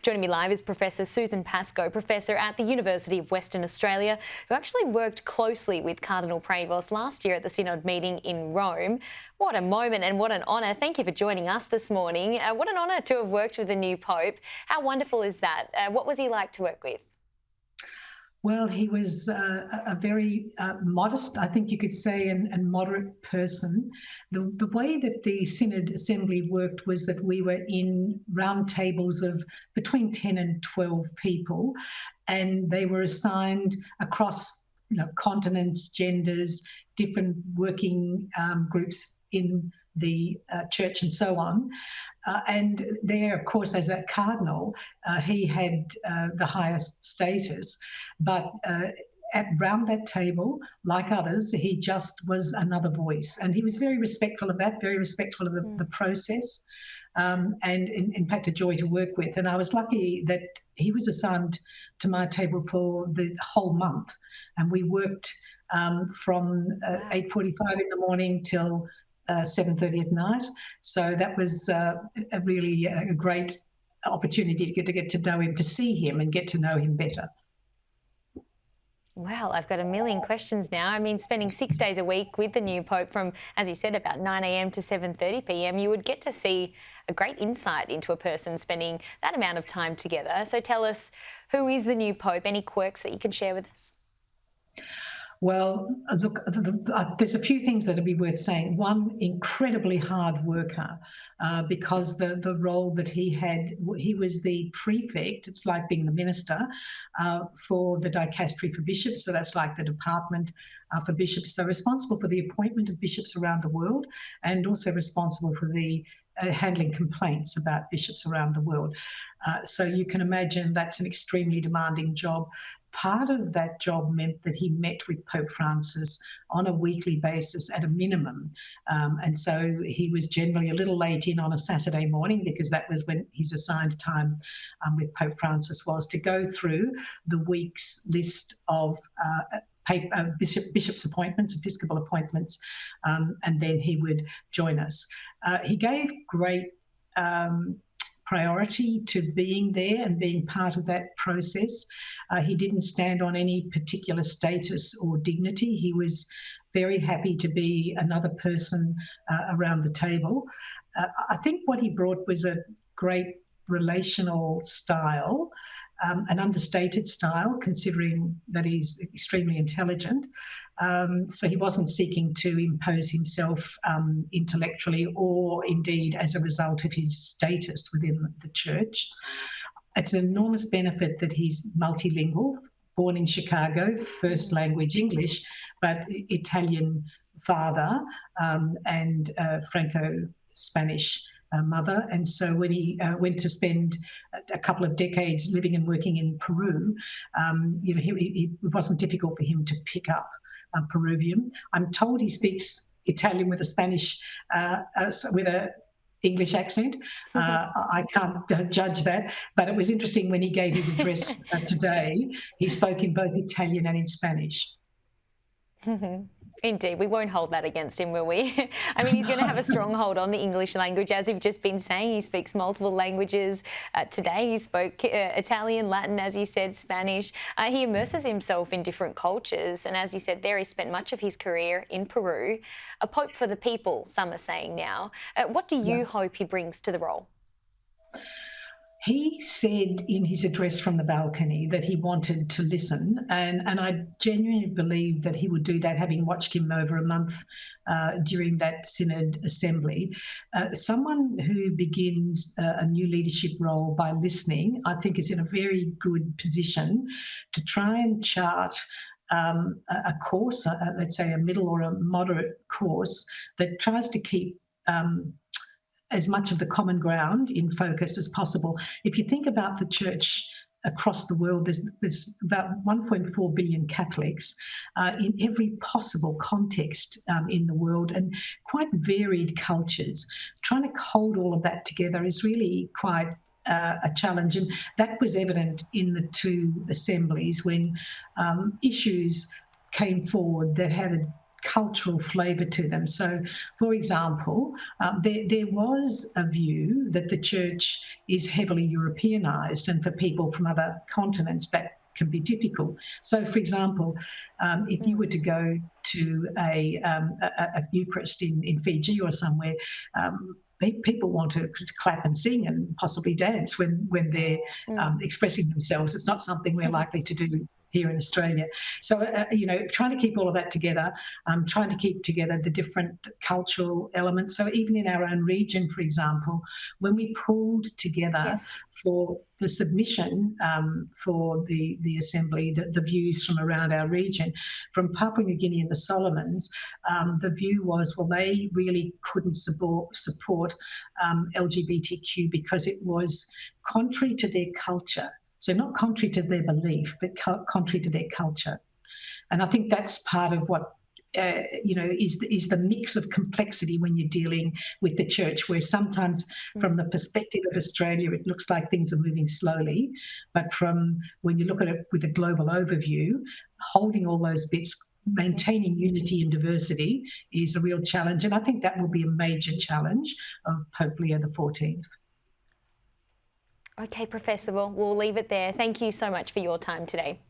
Joining me live is Professor Susan Pascoe, Professor at the University of Western Australia, who actually worked closely with Cardinal Prevost last year at the Synod meeting in Rome. What a moment and what an honour. Thank you for joining us this morning. What an honour to have worked with the new Pope. How wonderful is that? What was he like to work with? Well, he was a very modest, I think you could say, and moderate person. The way that the Synod Assembly worked was that we were in round tables of between 10 and 12 people, and they were assigned across continents, genders, different working groups in the church and so on. And there, of course, as a cardinal, he had the highest status, but around that table, like others, he just was another voice. And he was very respectful of that, very respectful of the process, and in fact, a joy to work with. And I was lucky that he was assigned to my table for the whole month. And we worked from 8:45 in the morning till 7:30 at night. So that was a great opportunity to get to know him, to see him and get to know him better. Well, I've got a million questions now. I mean, spending 6 days a week with the new Pope from, as you said, about 9 a.m. to 7:30 p.m, you would get to see a great insight into a person spending that amount of time together. So tell us, who is the new Pope? Any quirks that you can share with us? Well, look, there's a few things that would be worth saying. One, incredibly hard worker, because the role that he had, he was the prefect, it's like being the minister, for the dicastery for bishops, so that's like the department for bishops, so responsible for the appointment of bishops around the world and also responsible for the handling complaints about bishops around the world. So you can imagine that's an extremely demanding job. Part of that job meant that he met with Pope Francis on a weekly basis at a minimum. And so he was generally a little late in on a Saturday morning, because that was when his assigned time with Pope Francis was to go through the week's list of bishops' appointments, episcopal appointments, and then he would join us. He gave great priority to being there and being part of that process. He didn't stand on any particular status or dignity. He was very happy to be another person around the table. I think what he brought was a great relational style, an understated style, considering that he's extremely intelligent. So he wasn't seeking to impose himself intellectually or indeed as a result of his status within the church. It's an enormous benefit that he's multilingual, born in Chicago, first language English, but Italian father and Franco-Spanish mother. And so when he went to spend a couple of decades living and working in Peru, it wasn't difficult for him to pick up Peruvian. I'm told he speaks Italian with a Spanish, with a English accent. I can't judge that, but it was interesting when he gave his address today, he spoke in both Italian and in Spanish. Indeed, we won't hold that against him, will we? I mean, he's going to have a stronghold on the English language, as you've just been saying. He speaks multiple languages. Today he spoke Italian, Latin, as you said, Spanish. He immerses himself in different cultures, and as you said there, he spent much of his career in Peru. A pope for the people, some are saying now. What do you hope he brings to the role? He said in his address from the balcony that he wanted to listen, and I genuinely believe that he would do that, having watched him over a month during that Synod assembly. Someone who begins a new leadership role by listening, I think, is in a very good position to try and chart a course, let's say a middle or a moderate course, that tries to keep as much of the common ground in focus as possible. If you think about the church across the world, there's about 1.4 billion Catholics in every possible context in the world, and quite varied cultures. Trying to hold all of that together is really quite a challenge, and that was evident in the two assemblies when issues came forward that had a cultural flavour to them. So, for example, there was a view that the church is heavily Europeanised, and for people from other continents that can be difficult. So, for example, if you were to go to a Eucharist in Fiji or somewhere, people want to clap and sing and possibly dance when they're expressing themselves. It's not something we're likely to do here in Australia. So, trying to keep all of that together, trying to keep together the different cultural elements. So even in our own region, for example, when we pulled together for the submission for the Assembly, the views from around our region, from Papua New Guinea and the Solomons, the view was, well, they really couldn't support LGBTQ because it was contrary to their culture. So not contrary to their belief, but contrary to their culture. And I think that's part of what is the mix of complexity when you're dealing with the church, where sometimes from the perspective of Australia, it looks like things are moving slowly. But from when you look at it with a global overview, holding all those bits, maintaining unity and diversity is a real challenge. And I think that will be a major challenge of Pope Leo XIV. Okay, Professor, we'll leave it there. Thank you so much for your time today.